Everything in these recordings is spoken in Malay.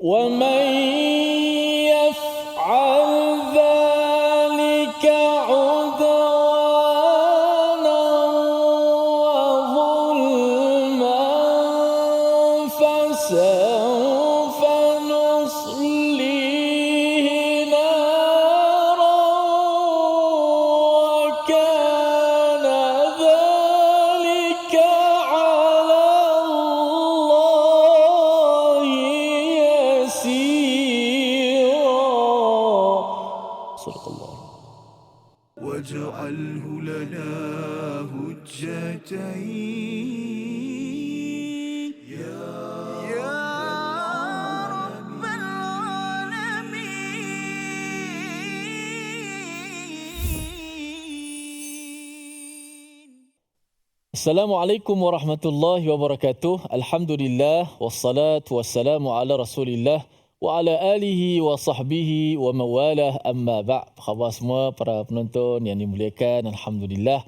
ومن يفعل ذلك عدوانا وظلما فسوف نصليه نارا وكان ذلك على الله يسيرا. صدق الله. واجعله لنا هجتين يا رب العالمين. Assalamualaikum warahmatullahi wabarakatuh. Alhamdulillah wassalatu wassalamu ala Rasulillah wa ala alihi wa sahbihi wa mawalah, amma ba'. Apa khabar semua para penonton yang dimuliakan? Alhamdulillah,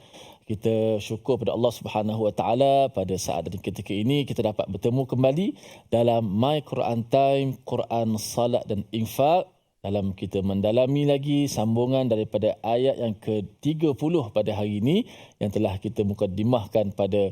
kita syukur pada Allah Subhanahu wa taala pada saat dan ketika ini kita dapat bertemu kembali dalam My Quran Time, Quran, Salat dan Infak, dalam kita mendalami lagi sambungan daripada ayat yang ke-30 pada hari ini yang telah kita mukaddimahkan pada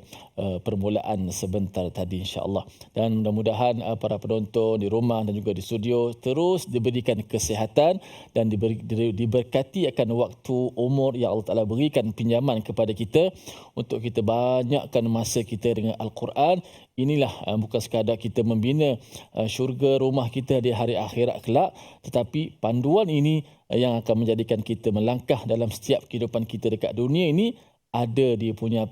permulaan sebentar tadi, insya-Allah. Dan mudah-mudahan para penonton di rumah dan juga di studio terus diberikan kesihatan dan diberkati akan waktu umur yang Allah Taala berikan pinjaman kepada kita untuk kita banyakkan masa kita dengan Al-Quran. Inilah bukan sekadar kita membina syurga rumah kita di hari akhirat kelak, tetapi panduan ini yang akan menjadikan kita melangkah dalam setiap kehidupan kita dekat dunia ini. Ada dia punya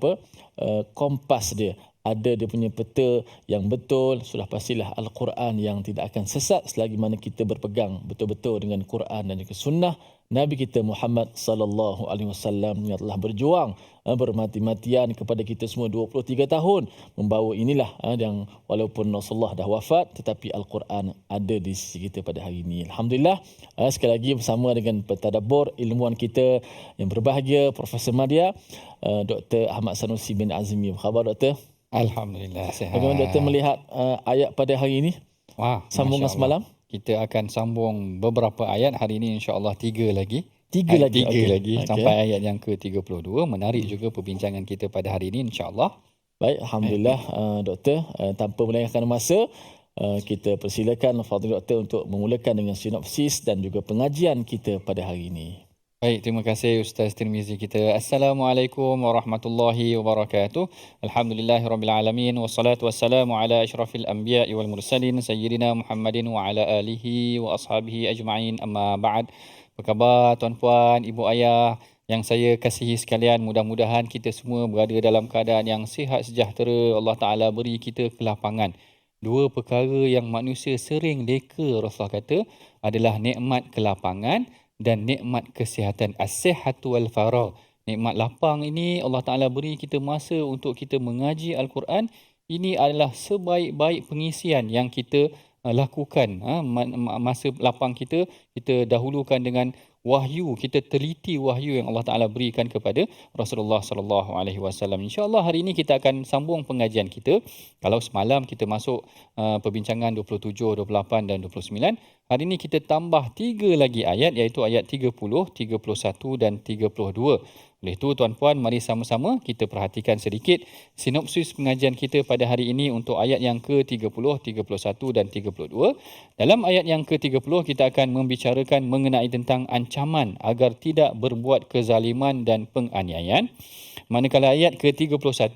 kompas dia, ada dia punya peta yang betul. Sudah pastilah Al-Quran yang tidak akan sesat selagi mana kita berpegang betul-betul dengan Quran dan juga sunnah Nabi kita Muhammad sallallahu alaihi wasallam yang telah berjuang bermati-matian kepada kita semua 23 tahun membawa inilah yang walaupun Rasulullah dah wafat tetapi Al-Quran ada di sisi kita pada hari ini. Alhamdulillah, sekali lagi bersama dengan pentadabbur ilmuwan kita yang berbahagia Profesor Madya, Dr. Ahmad Sanusi bin Azmi. Apa khabar Doktor? Alhamdulillah sihat. Bagaimana Doktor melihat ayat pada hari ini? Wah, sambungan semalam. Kita akan sambung beberapa ayat hari ini, insya-Allah 3 lagi. Tiga lagi Sampai ayat yang ke-32. Menarik juga perbincangan kita pada hari ini, insya-Allah. Baik, alhamdulillah. Doktor, tanpa melengahkan masa, kita persilakan Fadil Doktor untuk memulakan dengan sinopsis dan juga pengajian kita pada hari ini. Baik, terima kasih Ustaz Tirmizi kita. Assalamualaikum warahmatullahi wabarakatuh. Alhamdulillahirabbil alamin wassalatu wassalamu ala asyrafil anbiya'i wal mursalin sayyidina Muhammadin wa ala alihi wa ashabihi ajma'in, amma ba'd. Apa khabar tuan-puan, ibu ayah yang saya kasihi sekalian? Mudah-mudahan kita semua berada dalam keadaan yang sihat sejahtera. Allah Taala beri kita kelapangan. Dua perkara yang manusia sering leka, Rasulullah kata, adalah nikmat kelapangan dan nikmat kesihatan. As-sihhatu wal faragh. Nikmat lapang ini Allah Taala beri kita masa untuk kita mengaji Al-Quran. Ini adalah sebaik-baik pengisian yang kita lakukan. Masa lapang kita dahulukan dengan wahyu, kita teliti wahyu yang Allah Taala berikan kepada Rasulullah sallallahu alaihi wasallam. Insya-Allah hari ini kita akan sambung pengajian kita. Kalau semalam kita masuk perbincangan 27, 28 dan 29, hari ini kita tambah 3 lagi ayat, iaitu ayat 30, 31 dan 32. Oleh itu tuan-puan, mari sama-sama kita perhatikan sedikit sinopsis pengajian kita pada hari ini untuk ayat yang ke-30, 31 dan 32. Dalam ayat yang ke-30 kita akan membicarakan mengenai tentang ancaman agar tidak berbuat kezaliman dan penganiayaan. Manakala ayat ke-31,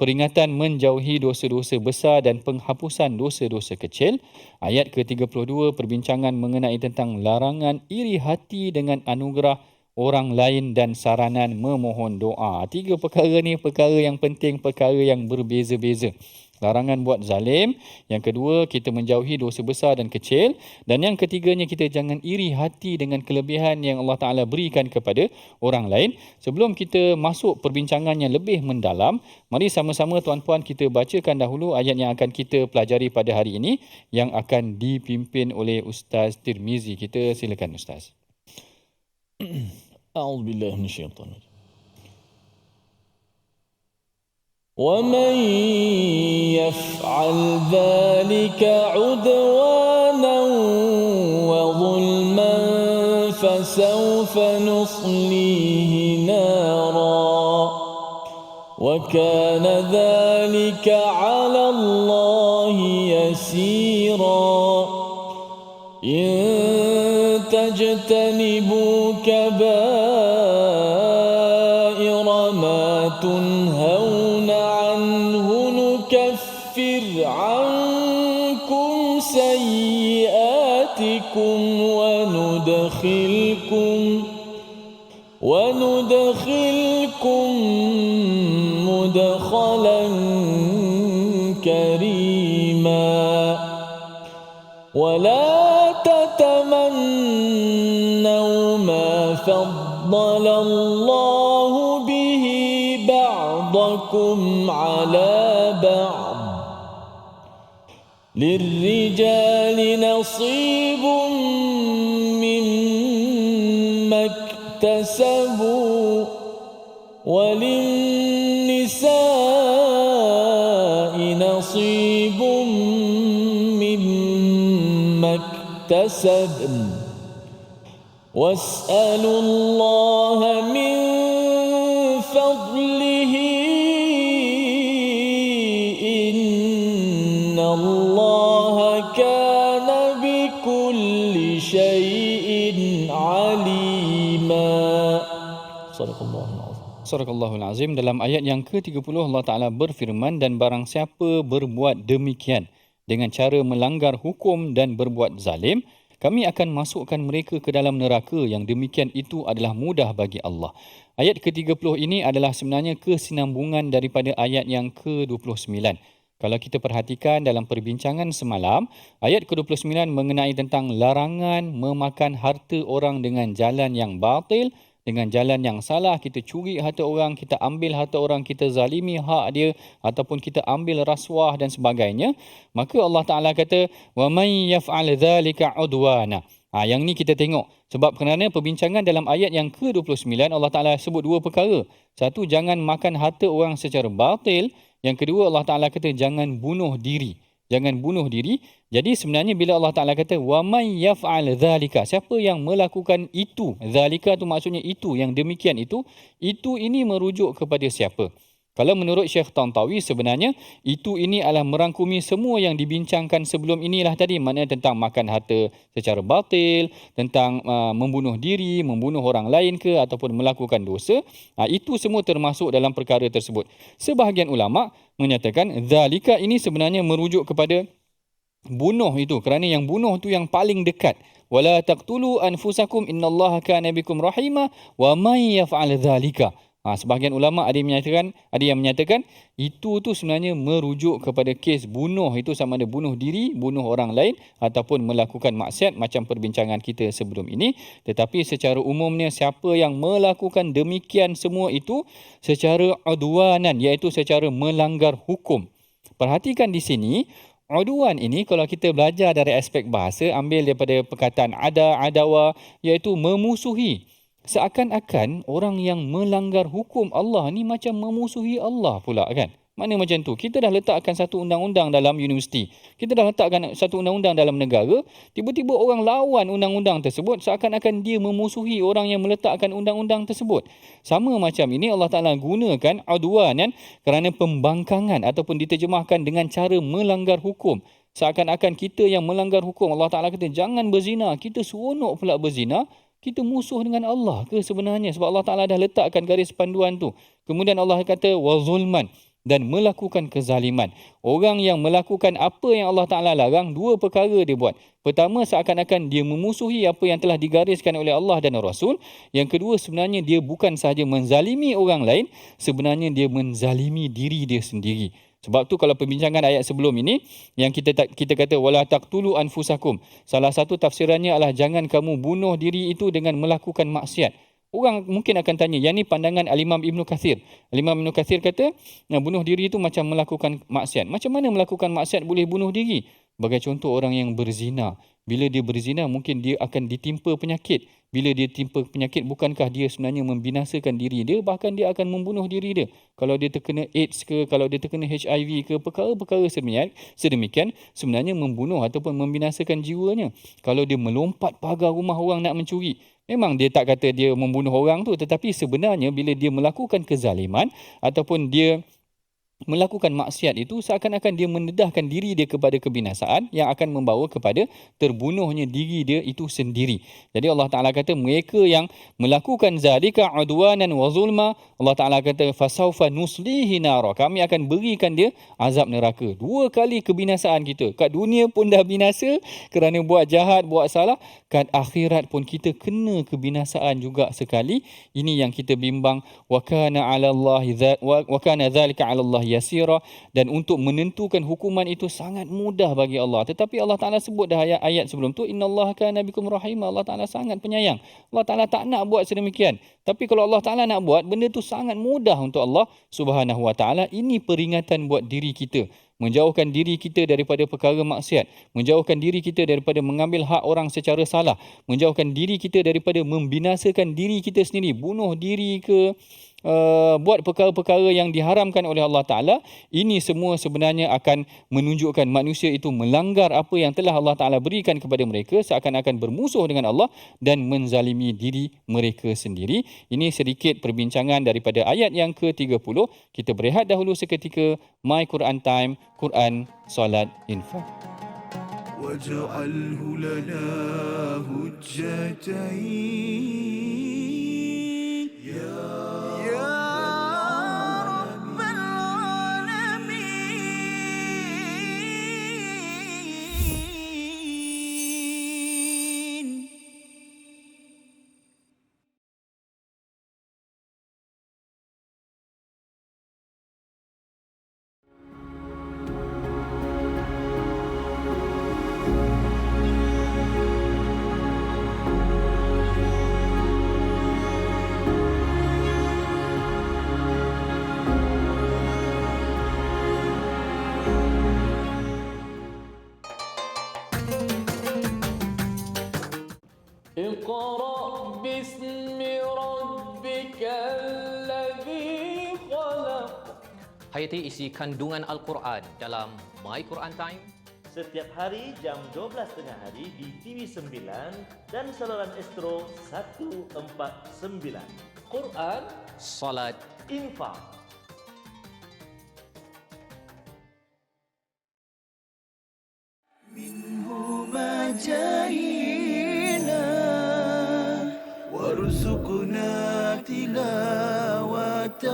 peringatan menjauhi dosa-dosa besar dan penghapusan dosa-dosa kecil. Ayat ke-32, perbincangan mengenai tentang larangan iri hati dengan anugerah orang lain dan saranan memohon doa. 3 perkara ni perkara yang penting, perkara yang berbeza-beza. Larangan buat zalim, yang kedua kita menjauhi dosa besar dan kecil, dan yang ketiganya kita jangan iri hati dengan kelebihan yang Allah Taala berikan kepada orang lain. Sebelum kita masuk perbincangan yang lebih mendalam, mari sama-sama tuan-puan kita bacakan dahulu ayat yang akan kita pelajari pada hari ini yang akan dipimpin oleh Ustaz Tirmizi. Kita silakan Ustaz. A'udzubillahi minasyaitanir rajim. ومن يفعل ذلك عدوانا كان ذلك على الله يسيرا إن تجتنبوا كبائر ما تنهون عنه نكفر عنكم سيئاتكم وندخلكم مدخلا كريما ولا تتمنوا ما فضل الله به بعضكم على بعض للرجال نصيب مما اكتسبوا وللنساء نصيب مما اكتسبن واسألوا الله من فضله إن الله كان بكل شيء عليما. Sadaqallahul azim. Sadaqallahul azim. Dalam ayat yang ke-30 Allah Ta'ala berfirman, dan barang siapa berbuat demikian dengan cara melanggar hukum dan berbuat zalim, kami akan masukkan mereka ke dalam neraka yang demikian itu adalah mudah bagi Allah. Ayat ke-30 ini adalah sebenarnya kesinambungan daripada ayat yang ke-29. Kalau kita perhatikan dalam perbincangan semalam, ayat ke-29 mengenai tentang larangan memakan harta orang dengan jalan yang batil, dengan jalan yang salah. Kita curi harta orang, kita ambil harta orang, kita zalimi hak dia, ataupun kita ambil rasuah dan sebagainya. Maka Allah Ta'ala kata, وَمَنْ يَفْعَلْ ذَلِكَ عُدْوَانًا. Yang ni kita tengok. Sebab kerana perbincangan dalam ayat yang ke-29, Allah Ta'ala sebut dua perkara. Satu, jangan makan harta orang secara batil. Yang kedua, Allah Ta'ala kata, jangan bunuh diri. Jangan bunuh diri. Jadi sebenarnya bila Allah Ta'ala kata وَمَنْ يَفْعَلْ ذَلِكَ, siapa yang melakukan itu, zalika tu maksudnya itu, yang demikian itu ini merujuk kepada siapa? Kalau menurut Syekh Tantawi, sebenarnya itu ini adalah merangkumi semua yang dibincangkan sebelum inilah tadi, maknanya tentang makan harta secara batil, tentang membunuh diri, membunuh orang lain ke, ataupun melakukan dosa. Itu semua termasuk dalam perkara tersebut. Sebahagian ulama menyatakan zalika ini sebenarnya merujuk kepada bunuh itu, kerana yang bunuh itu yang paling dekat. Wala taqtulu anfusakum innallaha kana bikum rahima wa may yaf'al dzalika. Sebahagian ulama ada yang menyatakan itu tu sebenarnya merujuk kepada kes bunuh itu, sama ada bunuh diri, bunuh orang lain, ataupun melakukan maksiat macam perbincangan kita sebelum ini. Tetapi secara umumnya siapa yang melakukan demikian semua itu secara udwanan, iaitu secara melanggar hukum. Perhatikan di sini, udwan ini kalau kita belajar dari aspek bahasa, ambil daripada perkataan adawa, iaitu memusuhi. Seakan-akan orang yang melanggar hukum Allah ni macam memusuhi Allah pula kan. Mana macam tu? Kita dah letakkan satu undang-undang dalam universiti. Kita dah letakkan satu undang-undang dalam negara. Tiba-tiba orang lawan undang-undang tersebut, seakan-akan dia memusuhi orang yang meletakkan undang-undang tersebut. Sama macam ini Allah Ta'ala gunakan udwanan kerana pembangkangan ataupun diterjemahkan dengan cara melanggar hukum. Seakan-akan kita yang melanggar hukum, Allah Ta'ala kata jangan berzina, kita seronok pula berzina. Kita musuh dengan Allah ke sebenarnya? Sebab Allah Ta'ala dah letakkan garis panduan tu. Kemudian Allah kata wa zulman, dan melakukan kezaliman. Orang yang melakukan apa yang Allah Ta'ala larang, dua perkara dia buat. Pertama, seakan-akan dia memusuhi apa yang telah digariskan oleh Allah dan Rasul. Yang kedua, sebenarnya dia bukan sahaja menzalimi orang lain, sebenarnya dia menzalimi diri dia sendiri. Sebab tu kalau perbincangan ayat sebelum ini yang kita kata wala taqtulu anfusakum, salah satu tafsirannya adalah jangan kamu bunuh diri itu dengan melakukan maksiat. Orang mungkin akan tanya, yang ni pandangan Al-Imam Ibn Kathir. Al-Imam Ibn Kathir kata bunuh diri itu macam melakukan maksiat. Macam mana melakukan maksiat boleh bunuh diri? Sebagai contoh, orang yang berzina. Bila dia berzina, mungkin dia akan ditimpa penyakit. Bila dia timpa penyakit, bukankah dia sebenarnya membinasakan diri dia? Bahkan dia akan membunuh diri dia. Kalau dia terkena AIDS ke, kalau dia terkena HIV ke, perkara-perkara sedemikian, sebenarnya membunuh ataupun membinasakan jiwanya. Kalau dia melompat pagar rumah orang nak mencuri, memang dia tak kata dia membunuh orang tu, tetapi sebenarnya bila dia melakukan kezaliman ataupun dia melakukan maksiat itu seakan-akan dia mendedahkan diri dia kepada kebinasaan yang akan membawa kepada terbunuhnya diri dia itu sendiri. Jadi Allah Ta'ala kata mereka yang melakukan zalika udwanan wa zulma, Allah Ta'ala kata fasaufa nuslihi nara, kami akan berikan dia azab neraka. Dua kali kebinasaan kita. Kat dunia pun dah binasa kerana buat jahat, buat salah. Kat akhirat pun kita kena kebinasaan juga sekali. Ini yang kita bimbang. Wa kana 'ala Allahi wa kana dzalika 'ala Allah yasira, dan untuk menentukan hukuman itu sangat mudah bagi Allah. Tetapi Allah Ta'ala sebut dah ayat sebelum tu, innallaha kana bikum rahima, Allah Ta'ala sangat penyayang. Allah Ta'ala tak nak buat sedemikian. Tapi kalau Allah Ta'ala nak buat, benda tu sangat mudah untuk Allah Subhanahu Wa Ta'ala. Ini peringatan buat diri kita. Menjauhkan diri kita daripada perkara maksiat. Menjauhkan diri kita daripada mengambil hak orang secara salah. Menjauhkan diri kita daripada membinasakan diri kita sendiri. Bunuh diri ke, buat perkara-perkara yang diharamkan oleh Allah Ta'ala. Ini semua sebenarnya akan menunjukkan manusia itu melanggar apa yang telah Allah Ta'ala berikan kepada mereka, seakan-akan bermusuh dengan Allah dan menzalimi diri mereka sendiri. Ini sedikit perbincangan daripada ayat yang ke-30. Kita berehat dahulu seketika. My Quran Time, Quran, Salat, Infak. واجعله لنا هجتين يا رب العالمين. اقرأ باسم ربك الذي خلق. Hayati isi kandungan Al-Quran dalam My Quran Time setiap hari jam 12 tengah hari di TV9 dan saluran Astro 149. Quran, Salat. Infak. منهما جاهينا وارزقنا تلاوته.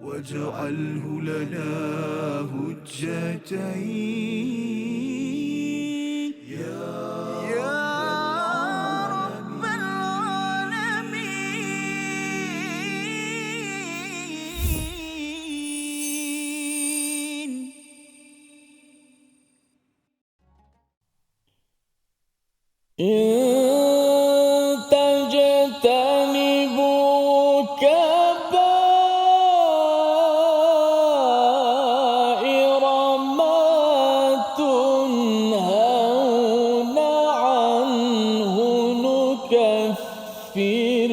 واجعله لنا هجتين يا رب العالمين. تجتنبوا كبائر ما تنهون عنه نكفر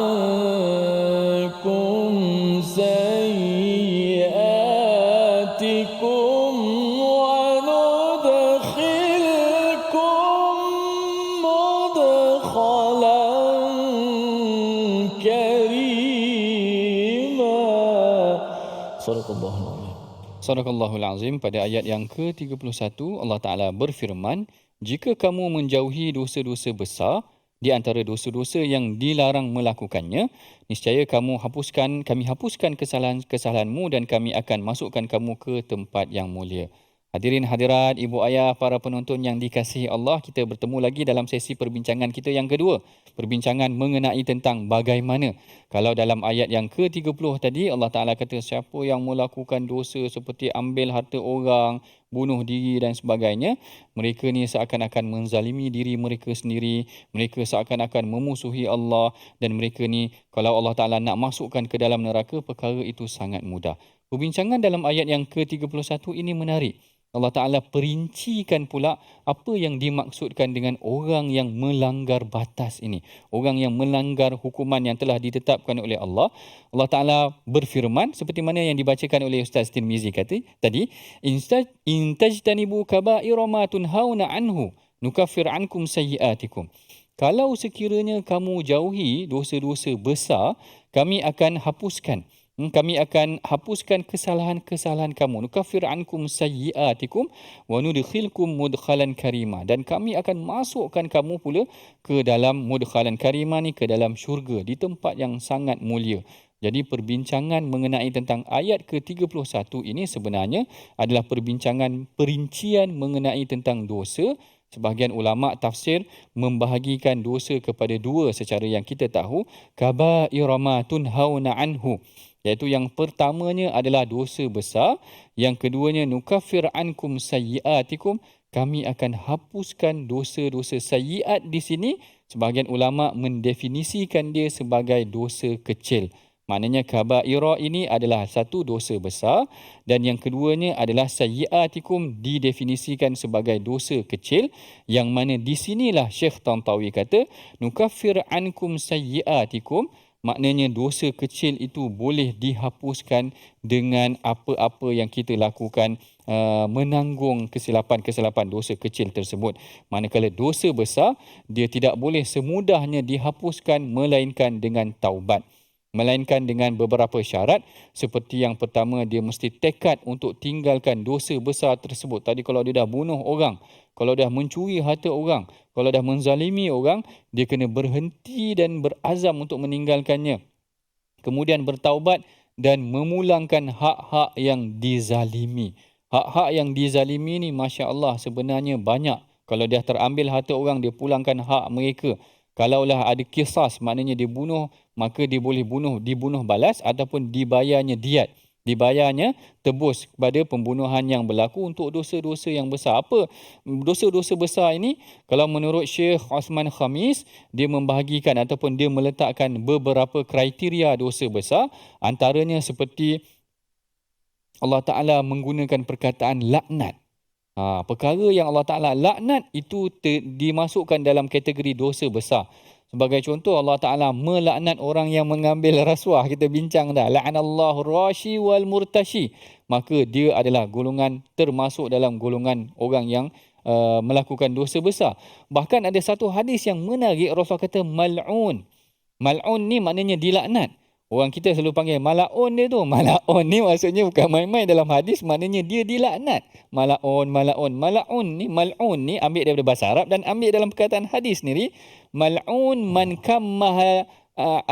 عنكم سيئاتكم وندخلكم مدخلا كريما. صدق الله العظيم. Sadaqallahul Azim. Pada ayat yang ke-31 Allah Ta'ala berfirman, jika kamu menjauhi dosa-dosa besar, di antara dosa-dosa yang dilarang melakukannya, niscaya kami hapuskan kesalahan-kesalahanmu dan kami akan masukkan kamu ke tempat yang mulia. Hadirin hadirat, ibu ayah, para penonton yang dikasihi Allah, kita bertemu lagi dalam sesi perbincangan kita yang kedua. Perbincangan mengenai tentang bagaimana. Kalau dalam ayat yang ke-30 tadi, Allah Ta'ala kata siapa yang melakukan dosa seperti ambil harta orang, bunuh diri dan sebagainya, mereka ni seakan-akan menzalimi diri mereka sendiri, mereka seakan-akan memusuhi Allah, dan mereka ni kalau Allah Ta'ala nak masukkan ke dalam neraka, perkara itu sangat mudah. Perbincangan dalam ayat yang ke-31 ini menarik. Allah Ta'ala perincikan pula apa yang dimaksudkan dengan orang yang melanggar batas ini. Orang yang melanggar hukuman yang telah ditetapkan oleh Allah. Allah Ta'ala berfirman seperti mana yang dibacakan oleh Ustaz Tirmizi tadi. In tajtanibu kaba'ira ma tunhauna anhu nukaffir ankum sayyi'atikum. Kalau sekiranya kamu jauhi dosa-dosa besar, kami akan hapuskan kesalahan-kesalahan kamu. Nukaffir ankum sayyi'atikum wa nudkhilkum mudkhalan karima. Dan kami akan masukkan kamu pula ke dalam mudkhalan karima ni, ke dalam syurga, di tempat yang sangat mulia. Jadi perbincangan mengenai tentang ayat ke-31 ini sebenarnya adalah perbincangan perincian mengenai tentang dosa. Sebahagian ulama tafsir membahagikan dosa kepada dua secara yang kita tahu. Kaba'ira ma tunhauna anhu, iaitu yang pertamanya adalah dosa besar, yang keduanya nukaffir ankum sayyi'atikum, kami akan hapuskan dosa-dosa. Sayyi'at di sini sebahagian ulama mendefinisikan dia sebagai dosa kecil. Maknanya kaba'ira ini adalah satu dosa besar, dan yang keduanya adalah sayyi'atikum didefinisikan sebagai dosa kecil, yang mana di sinilah Syekh Tantawi kata nukaffir ankum sayyi'atikum. Maknanya dosa kecil itu boleh dihapuskan dengan apa-apa yang kita lakukan, menanggung kesilapan-kesilapan dosa kecil tersebut. Manakala dosa besar, dia tidak boleh semudahnya dihapuskan melainkan dengan taubat. Melainkan dengan beberapa syarat. Seperti yang pertama, dia mesti tekad untuk tinggalkan dosa besar tersebut. Tadi kalau dia dah bunuh orang, kalau dah mencuri harta orang, kalau dah menzalimi orang, dia kena berhenti dan berazam untuk meninggalkannya. Kemudian bertaubat dan memulangkan hak-hak yang dizalimi. Hak-hak yang dizalimi ni Masya Allah sebenarnya banyak. Kalau dia terambil harta orang, dia pulangkan hak mereka. Kalaulah ada kisas, maknanya dia bunuh, maka dia boleh dibunuh balas ataupun dibayarnya diat. Dibayarnya tebus kepada pembunuhan yang berlaku untuk dosa-dosa yang besar. Apa dosa-dosa besar ini? Kalau menurut Syekh Osman Khamis, dia membahagikan ataupun dia meletakkan beberapa kriteria dosa besar. Antaranya seperti Allah Ta'ala menggunakan perkataan laknat. Perkara yang Allah Ta'ala laknat itu dimasukkan dalam kategori dosa besar. Sebagai contoh, Allah Ta'ala melaknat orang yang mengambil rasuah. Kita bincang dah. La'anallahu rashi wal murtashi. Maka dia adalah termasuk dalam golongan orang yang melakukan dosa besar. Bahkan ada satu hadis yang menarik. Rasulullah kata mal'un. Mal'un ni maknanya dilaknat. Orang kita selalu panggil mala'un dia tu. Mala'un ni maksudnya bukan main-main dalam hadis. Maknanya dia dilaknat. Mala'un. Mala'un ni, mal'un ni ambil daripada bahasa Arab dan ambil dalam perkataan hadis ni. Mal'un man kammaha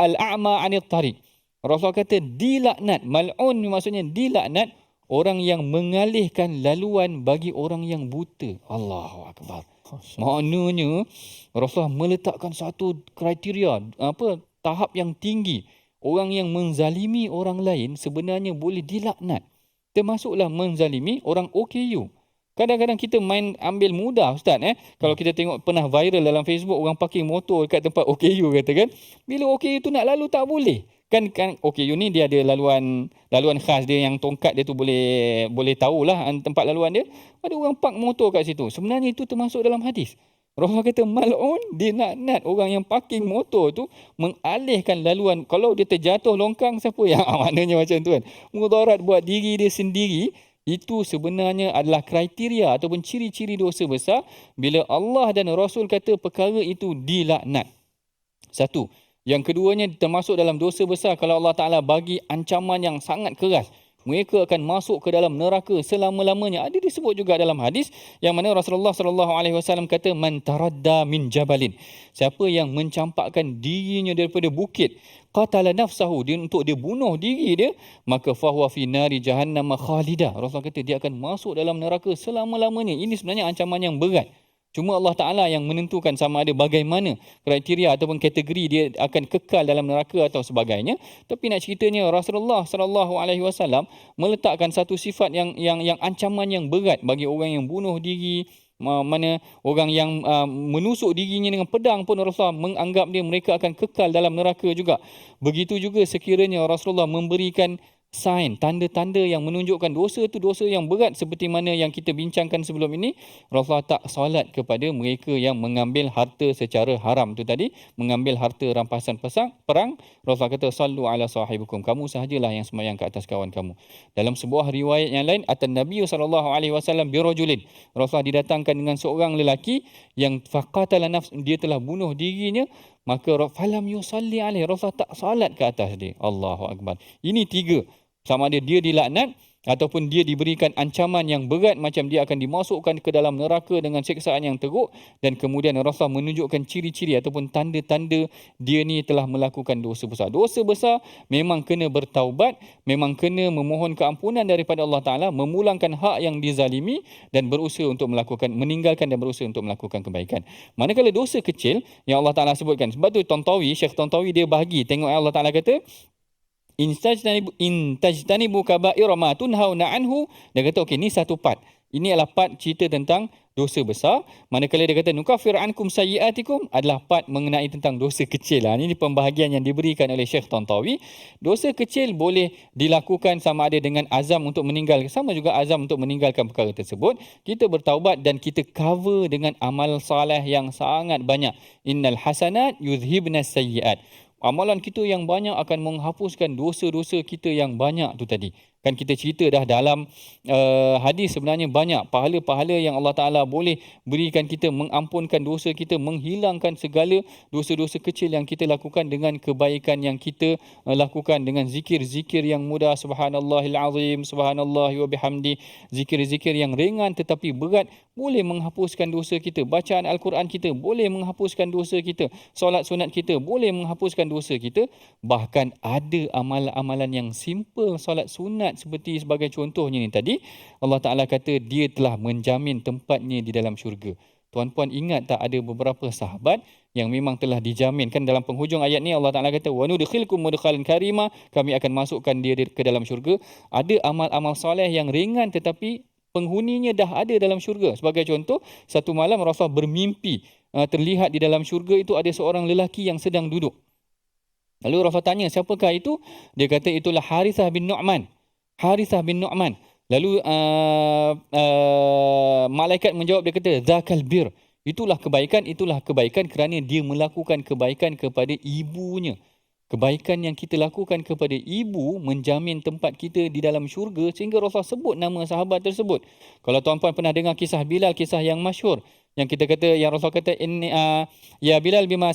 al-a'ma anit tariq. Rasulullah kata dilaknat. Mal'un ni maksudnya dilaknat orang yang mengalihkan laluan bagi orang yang buta. Allahu Akbar. Maknanya Rasulullah meletakkan satu kriteria, tahap yang tinggi. Orang yang menzalimi orang lain sebenarnya boleh dilaknat. Termasuklah menzalimi orang OKU. Kadang-kadang kita main ambil mudah Ustaz. Kalau kita tengok pernah viral dalam Facebook, orang parking motor dekat tempat OKU katakan. Bila OKU tu nak lalu tak boleh. Kan OKU ni dia ada laluan khas dia yang tongkat dia tu boleh tahulah tempat laluan dia. Ada orang park motor kat situ. Sebenarnya itu termasuk dalam hadis. Rasulullah kata mal'un, dia nak orang yang parking motor tu mengalihkan laluan. Kalau dia terjatuh longkang, siapa yang maknanya macam tu kan. Mudarat buat diri dia sendiri. Itu sebenarnya adalah kriteria ataupun ciri-ciri dosa besar. Bila Allah dan Rasul kata perkara itu dilaknat. Satu. Yang keduanya termasuk dalam dosa besar kalau Allah Ta'ala bagi ancaman yang sangat keras. mereka akan masuk ke dalam neraka selama-lamanya. Ada disebut juga dalam hadis yang mana Rasulullah SAW kata, man taradda min jabalin, siapa yang mencampakkan dirinya daripada bukit, qatala nafsahu, dia untuk dia bunuh diri dia, maka fahuwa fi nari jahannam khalida. Rasulullah kata dia akan masuk dalam neraka selama-lamanya. Ini sebenarnya ancaman yang berat. Cuma Allah Ta'ala yang menentukan sama ada bagaimana kriteria ataupun kategori dia akan kekal dalam neraka atau sebagainya. Tapi nak ceritanya Rasulullah SAW meletakkan satu sifat yang ancaman yang berat bagi orang yang bunuh diri, mana orang yang menusuk dirinya dengan pedang pun Rasulullah menganggap mereka akan kekal dalam neraka juga. Begitu juga sekiranya Rasulullah memberikan sign, tanda-tanda yang menunjukkan dosa itu dosa yang berat seperti mana yang kita bincangkan sebelum ini, Rasulullah tak solat kepada mereka yang mengambil harta secara haram itu tadi, mengambil harta rampasan perang. Rasulullah kata, sallu ala sahibukum, kamu sahajalah yang sembahyang ke atas kawan kamu. Dalam sebuah riwayat yang lain, atan Nabi SAW birajulin, Rasulullah didatangkan dengan seorang lelaki yang faqatala nafs, dia telah bunuh dirinya, maka falam yusalli alaihi, Rasulullah tak salat ke atas dia. Allahu akbar. Ini tiga, sama ada dia dilaknat ataupun dia diberikan ancaman yang berat, macam dia akan dimasukkan ke dalam neraka dengan siksaan yang teruk. Dan kemudian Rasulullah menunjukkan ciri-ciri ataupun tanda-tanda dia ni telah melakukan dosa besar. Dosa besar memang kena bertaubat, memang kena memohon keampunan daripada Allah Ta'ala, memulangkan hak yang dizalimi dan berusaha untuk meninggalkan dan berusaha untuk melakukan kebaikan. Manakala dosa kecil yang Allah Ta'ala sebutkan, sebab tu Syekh Tantawi dia bahagi, tengok Allah Ta'ala kata, in tajtanibu kaba'ira ma tunhauna anhu, dia kata okey, ni satu part. Ini adalah part cerita tentang dosa besar. Manakala dia kata nukaffir ankum sayyiatikum adalah part mengenai tentang dosa kecil. Ini pembahagian yang diberikan oleh Syekh Tantawi. Dosa kecil boleh dilakukan sama ada dengan azam untuk meninggalkan, sama juga azam untuk meninggalkan perkara tersebut. Kita bertaubat dan kita cover dengan amal soleh yang sangat banyak. Innal hasanat yuzhibnas sayyiat. Amalan kita yang banyak akan menghapuskan dosa-dosa kita yang banyak tu tadi. Kan kita cerita dah dalam hadis, sebenarnya banyak pahala-pahala yang Allah Ta'ala boleh berikan kita, mengampunkan dosa kita, menghilangkan segala dosa-dosa kecil yang kita lakukan dengan kebaikan yang kita lakukan, dengan zikir-zikir yang mudah, subhanallahil azim, subhanallah wa bihamdi, zikir-zikir yang ringan tetapi berat boleh menghapuskan dosa kita. Bacaan Al-Quran kita boleh menghapuskan dosa kita. Solat sunat kita boleh menghapuskan dosa kita. Bahkan ada amalan-amalan yang simple, solat sunat seperti sebagai contohnya ni tadi, Allah Ta'ala kata dia telah menjamin tempatnya di dalam syurga. Tuan-puan ingat tak, ada beberapa sahabat yang memang telah dijamin. Kan dalam penghujung ayat ni Allah Ta'ala kata wa nudkhilkum mudkhalan karima, kami akan masukkan dia ke dalam syurga. Ada amal-amal soleh yang ringan tetapi penghuninya dah ada dalam syurga. Sebagai contoh, satu malam Rasulullah bermimpi terlihat di dalam syurga itu ada seorang lelaki yang sedang duduk. Lalu Rasulullah tanya, siapakah itu? Dia kata itulah Harithah bin Nu'man. Lalu malaikat menjawab, dia kata zakal bir, itulah kebaikan kerana dia melakukan kebaikan kepada ibunya. Kebaikan yang kita lakukan kepada ibu menjamin tempat kita di dalam syurga, sehingga Rasulullah sebut nama sahabat tersebut. Kalau tuan-puan pernah dengar kisah Bilal, kisah yang masyhur, yang kita kata, yang Rasulullah kata, ya Bilal bima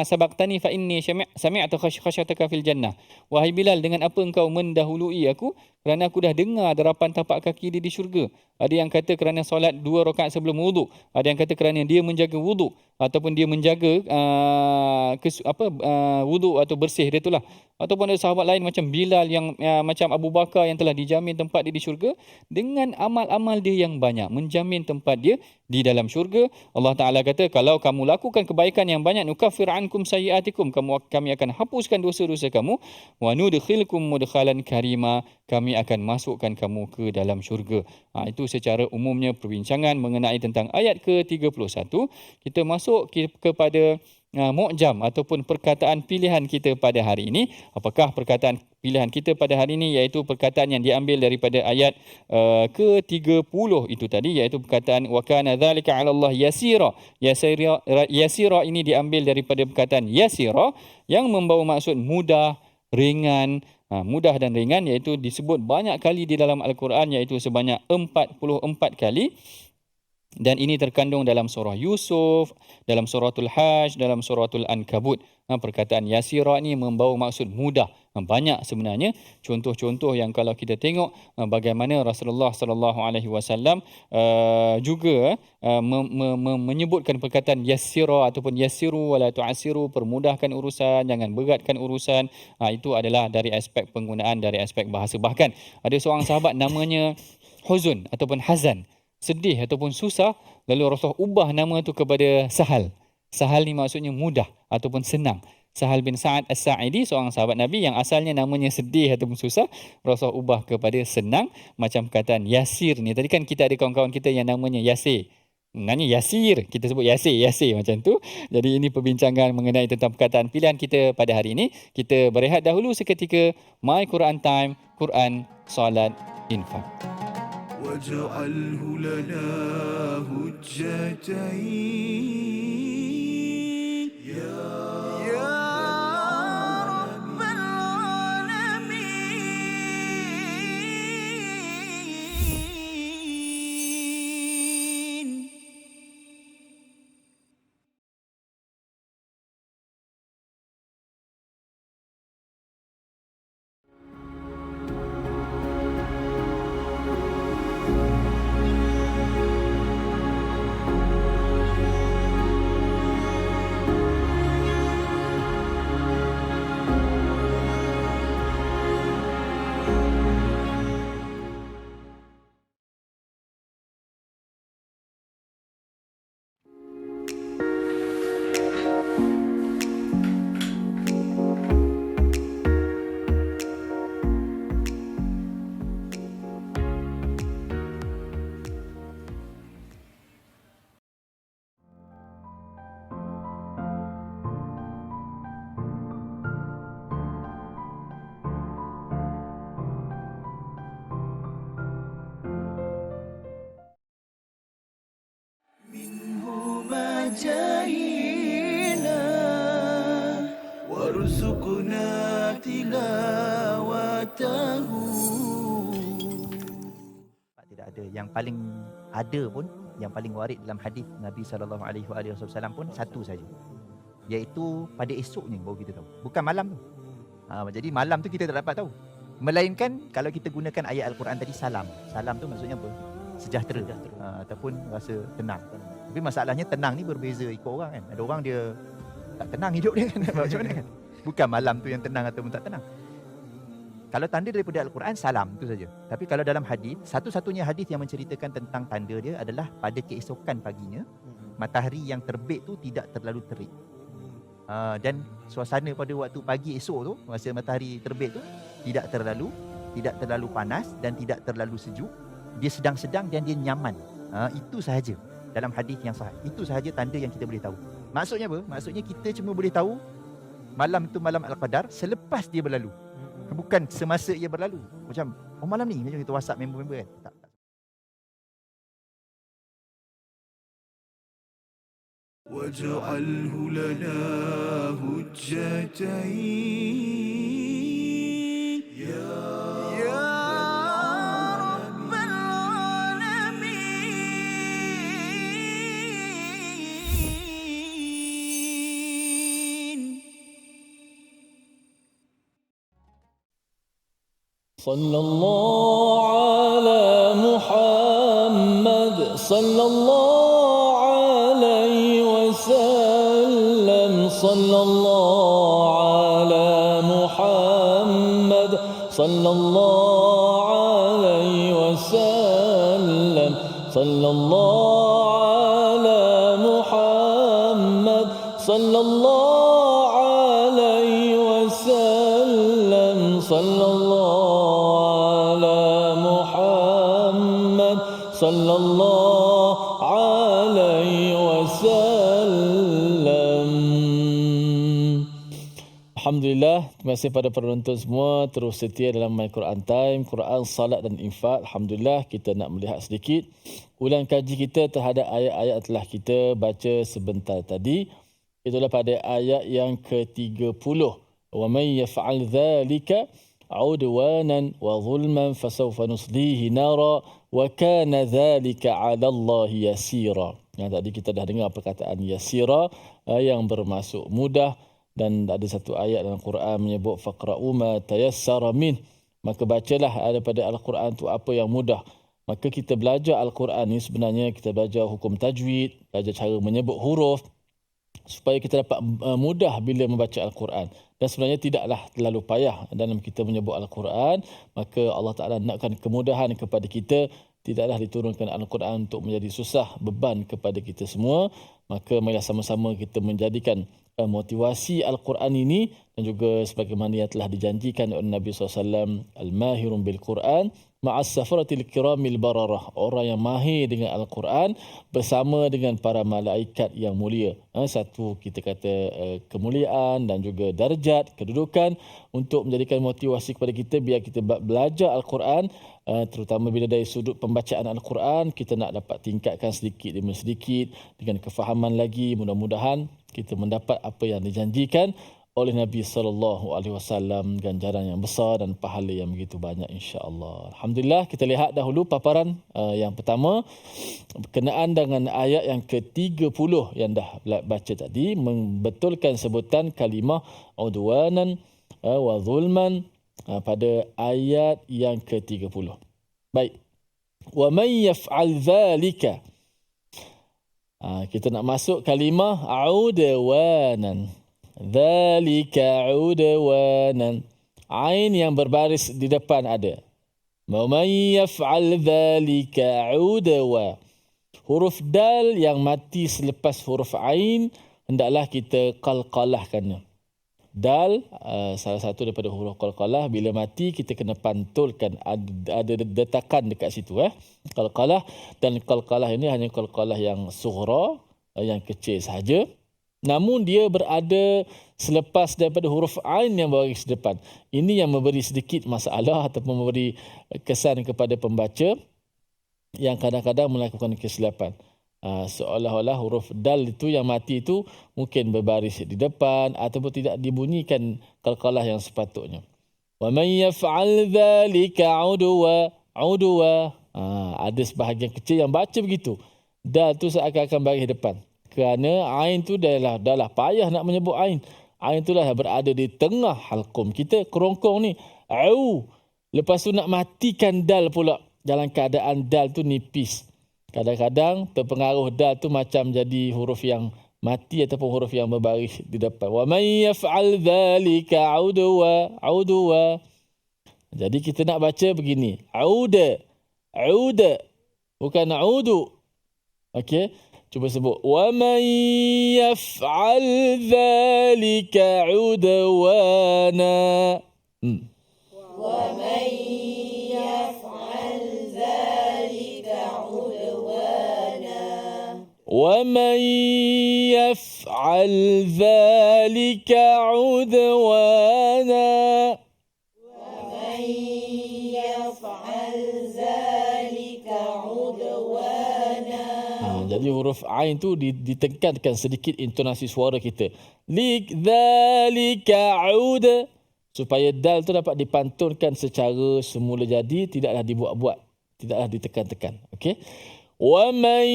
sabaqtani fa inni sami'tu khashyataka fil jannah. Wahai Bilal, dengan apa engkau mendahului aku? Kerana aku dah dengar derapan tapak kaki dia di syurga. Ada yang kata kerana solat 2 rakaat sebelum wuduk. Ada yang kata kerana dia menjaga wuduk ataupun dia menjaga wuduk atau bersih dia itulah. Ataupun ada sahabat lain macam Bilal yang macam Abu Bakar yang telah dijamin tempat dia di syurga dengan amal-amal dia yang banyak, menjamin tempat dia di dalam syurga. Allah Ta'ala kata, kalau kamu lakukan kebaikan yang banyak, nukaffir ankum sayyiatikum, kami akan hapuskan dosa-dosa kamu, wa nudkhilkum mudkhalan karima, kami akan masukkan kamu ke dalam syurga. Itu secara umumnya perbincangan mengenai tentang ayat ke-31. Kita masuk kepada mu'jam ataupun perkataan pilihan kita pada hari ini. Apakah perkataan pilihan kita pada hari ini? Iaitu perkataan yang diambil daripada ayat ke-30 itu tadi, iaitu perkataan wa kana dzalika 'ala Allah yasira. Yasira ini diambil daripada perkataan yasira yang membawa maksud mudah, ringan. Mudah dan ringan, iaitu disebut banyak kali di dalam Al-Quran, iaitu sebanyak 44 kali. Dan ini terkandung dalam surah Yusuf, dalam suratul Hajj, dalam suratul Ankabut. Perkataan yasira ini membawa maksud mudah. Banyak sebenarnya contoh-contoh yang kalau kita tengok bagaimana Rasulullah sallallahu alaihi wasallam juga menyebutkan perkataan yassira ataupun yassiru wala tu'assiru, permudahkan urusan, jangan beratkan urusan. Itu adalah dari aspek penggunaan, dari aspek bahasa. Bahkan ada seorang sahabat namanya Huzun ataupun Hazan, sedih ataupun susah, lalu Rasulullah ubah nama itu kepada Sahal. Sahal ni maksudnya mudah ataupun senang. Sahal bin Sa'ad As-Sa'idi, seorang sahabat Nabi yang asalnya namanya sedih ataupun susah, Rasulullah ubah kepada senang, macam perkataan Yasir ni. Tadi kan kita ada kawan-kawan kita yang namanya Yasir. Namanya Yasir, kita sebut Yasir macam tu. Jadi ini perbincangan mengenai tentang perkataan pilihan kita pada hari ini. Kita berehat dahulu seketika. My Quran Time, Quran, Salat, Infak. واجعله لنا هجتين يا رب العالمين. جاهينا وارزقنا تلاوته. Tidak ada. Yang paling ada pun, yang paling warid dalam hadis Nabi SAW pun satu saja, iaitu pada esoknya baru kita tahu, bukan malam tu. Jadi malam tu kita tak dapat tahu, melainkan kalau kita gunakan ayat Al-Quran tadi, salam tu maksudnya apa? Sejahtera, ataupun rasa tenang. Tapi masalahnya tenang ni berbeza ikut orang kan. Ada orang dia tak tenang hidup dia kan. Macam mana kan? Bukan malam tu yang tenang ataupun tak tenang. Kalau tanda daripada Al-Quran, salam tu saja. Tapi kalau dalam hadis, satu-satunya hadis yang menceritakan tentang tanda dia adalah pada keesokan paginya, matahari yang terbit tu tidak terlalu terik. Dan suasana pada waktu pagi esok tu, masa matahari terbit tu tidak terlalu panas dan tidak terlalu sejuk. Dia sedang-sedang dan dia nyaman. Itu sahaja dalam hadis yang sahih. Itu sahaja tanda yang kita boleh tahu. Maksudnya apa? Maksudnya kita cuma boleh tahu malam itu malam Al-Qadar selepas dia berlalu. Bukan semasa ia berlalu. Macam, malam ni, macam kita WhatsApp member-member kan. Tak. واجعله لنا هجتين يا رب العالمين. صلى الله على محمد صلى الله عليه وسلم صلى الله على محمد صلى الله عليه وسلم صلى الله على محمد صلى الله عليه وسلم صلى الله على محمد صلى الله عليه وسلم. Alhamdulillah, terima kasih pada penonton semua terus setia dalam My Quran Time, Quran, Salat dan Infak. Alhamdulillah, kita nak melihat sedikit ulang kaji kita terhadap ayat-ayat yang telah kita baca sebentar tadi. Itulah pada ayat yang ke-30. Wa may yaf'al dzalika 'udwanan wa zulman fasawfa nuslihi nara wa kana dzalika 'ala Allah yasira. Yang tadi kita dah dengar perkataan yasira yang bermaksud mudah, Dan ada satu ayat dalam Quran menyebut faqra'u ma tayassara min. Maka bacalah daripada Al-Quran tu apa yang mudah. Maka kita belajar Al-Quran ni sebenarnya kita belajar hukum tajwid, belajar cara menyebut huruf supaya kita dapat mudah bila membaca Al-Quran. Dan sebenarnya tidaklah terlalu payah dalam kita menyebut Al-Quran. Maka Allah Ta'ala nakkan kemudahan kepada kita. Tidaklah diturunkan Al-Quran untuk menjadi susah beban kepada kita semua. Maka marilah sama-sama kita menjadikan motivasi Al-Quran ini dan juga sebagaimana yang telah dijanjikan oleh Nabi SAW, al-mahirun bil-Quran ma'as safaratil kiramil bararah, orang yang mahir dengan Al-Quran bersama dengan para malaikat yang mulia. Satu kita kata kemuliaan dan juga darjat, kedudukan untuk menjadikan motivasi kepada kita biar kita belajar Al-Quran, terutama bila dari sudut pembacaan Al-Quran kita nak dapat tingkatkan sedikit demi sedikit dengan kefahaman lagi. Mudah-mudahan kita mendapat apa yang dijanjikan oleh Nabi SAW, ganjaran yang besar dan pahala yang begitu banyak insya-Allah. Alhamdulillah, kita lihat dahulu paparan yang pertama berkenaan dengan ayat yang ke-30 yang dah baca tadi, membetulkan sebutan kalimah udwanan wa zulman pada ayat yang ke-30. Baik. Wa may yaf'al dhalika. Kita nak masuk kalimah udwanan. Dzalika udwanan. Ain yang berbaris di depan ada. Wa may yaf'al dzalika udwa. Huruf dal yang mati selepas huruf ain hendaklah kita qalqalahkannya. Dal salah satu daripada huruf qalqalah, bila mati kita kena pantulkan, ada detakan dekat situ qalqalah. Dan qalqalah ini hanya qalqalah yang sughra, yang kecil sahaja. Namun dia berada selepas daripada huruf ain yang berbaris depan. Ini yang memberi sedikit masalah ataupun memberi kesan kepada pembaca yang kadang-kadang melakukan kesilapan. Seolah-olah huruf dal itu yang mati itu mungkin berbaris di depan ataupun tidak dibunyikan qalqalah yang sepatutnya. Wa may yaf'al dhalika udwa. Ada sebahagian kecil yang baca begitu. Dal tu seakan-akan baris depan. Kerana ain tu dah payah nak menyebut ain. Ain tu dah berada di tengah halqum kita, kerongkong ni. Lepas tu nak matikan dal pula dalam keadaan dal tu nipis. Kadang-kadang terpengaruh dal tu macam jadi huruf yang mati ataupun huruf yang berbaris di depan. Wa may yaf'al dhalika udwa. Jadi kita nak baca begini. Auda. Bukan audu. Okey. Cuba sebut. Wa may yaf'al dhalika udwana. Wa may yaf'al dhalika udwana. Wa may yaf'al dhalika udwana. Wa may yaf'al dhalika udwana. Jadi huruf ain tu ditekankan sedikit intonasi suara kita. Dzalika auda, supaya dal tu dapat dipantunkan secara semula jadi, tidaklah dibuat-buat, tidaklah ditekan-tekan. Okey. Wa may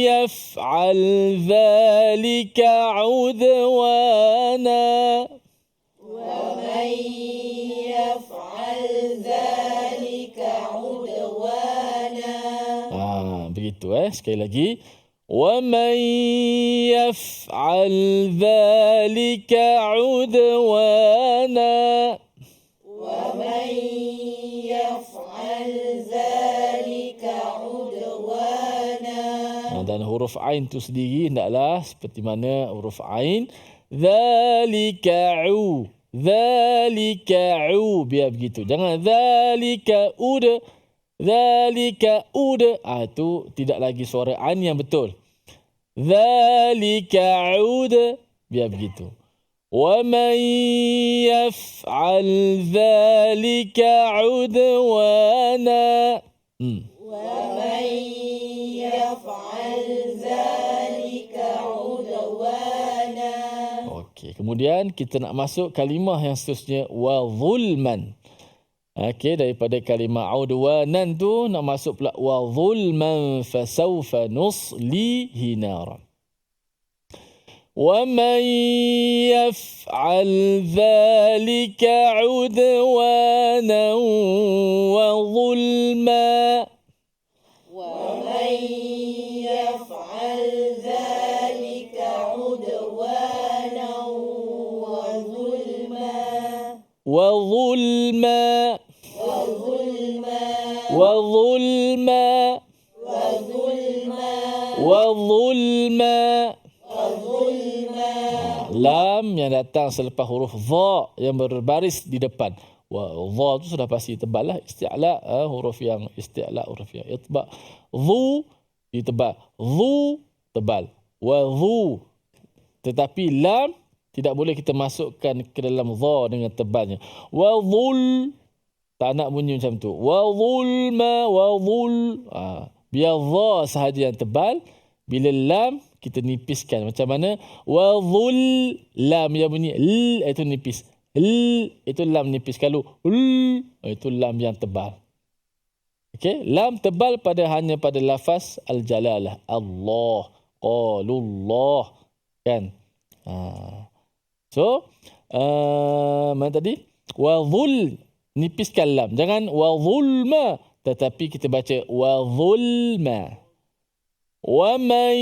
yaf'al dzalika udwana. Wa may yaf'al dzalika udwana. Begitu sekali lagi. Wa may yaf'al dzalika udwana. Wa may yaf'al dzalika udwana. Dan huruf ain tu sendiri hendaklah seperti mana huruf ain. Dzalika biar begitu. Jangan dzalika Dzalika itu tidak lagi suara ain yang betul. Dzalika biar begitu. Wa may yaf'al dzalika udwana. Wa may yaf'al dzalika udwana. Okey, kemudian kita nak masuk kalimah yang seterusnya, wa zulman. Okey, daripada kalimah udwanan tu nak masuk pula wa zulman fasawfa nuslihi naran. ومن يفعل ذلك عدوانا وظلما ومن يفعل ذلك عدوانا وظلما Lam yang datang selepas huruf dha yang berbaris di depan. Dha tu sudah pasti tebal lah. Isti'la, huruf yang isti'la, huruf yang itba. Dhu ditebal. Dhu tebal. Wa dhu. Tetapi lam tidak boleh kita masukkan ke dalam dha dengan tebalnya. Wa dhul. Tak nak bunyi macam tu. Wa dhulma wa dhul. Biar dha sahaja yang tebal. Bila lam kita nipiskan. Macam mana? Wa dhul. Lam yang bunyi l itu nipis. L itu lam nipis. Kalau l itu lam yang tebal. Okey, lam tebal hanya pada lafaz al-jalalah. Allah, qalullah, kan? So, mana tadi? Wa dhul, nipiskan lam. Jangan wa dhulma, tetapi kita baca wa dhulma. وَمَنْ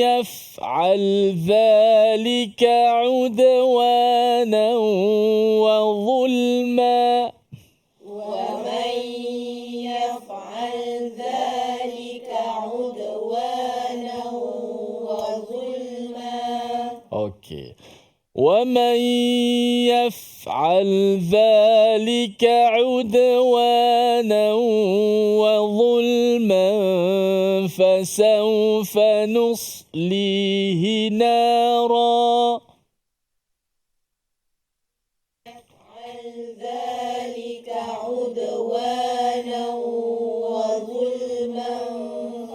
يَفْعَلْ ذَلِكَ عُدْوَانًا وَظُلْمًا ومن يفعل ذلك عدوانا وظلما. Okey. وَمَنْ يَفْعَلْ ذَلِكَ عُدْوَانًا وَظُلْمًا فَسَوْفَ نُصْلِيهِ نَارًا. يفعل ذلك عدوانا وظلما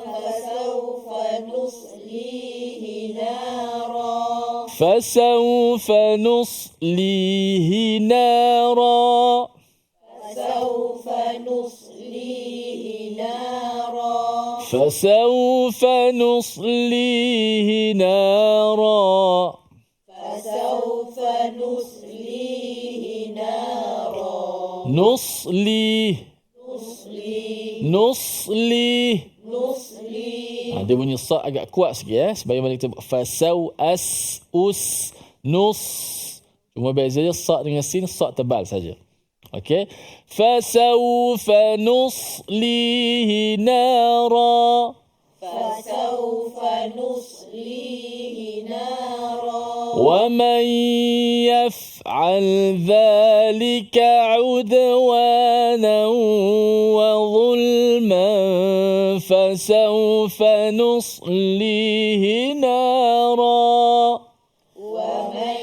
فسوف نصليه نارا. فسوف نصليه نارا. فسوف نصليه نارا. فسوف نصليه نارا. فسوف نصليه نارا. نصليه نصليه نصليه. Dia bunyi sa agak kuat sikit ya. Sebagaimana kita fasau as us nus. Cuma bezanya sa dengan sin, sa tebal saja. Okey. Fasawfa nuslihi nara. فسوف نصليه نارا. ومن يفعل ذلك عدوانا وظلما فسوف نصليه نارا. ومن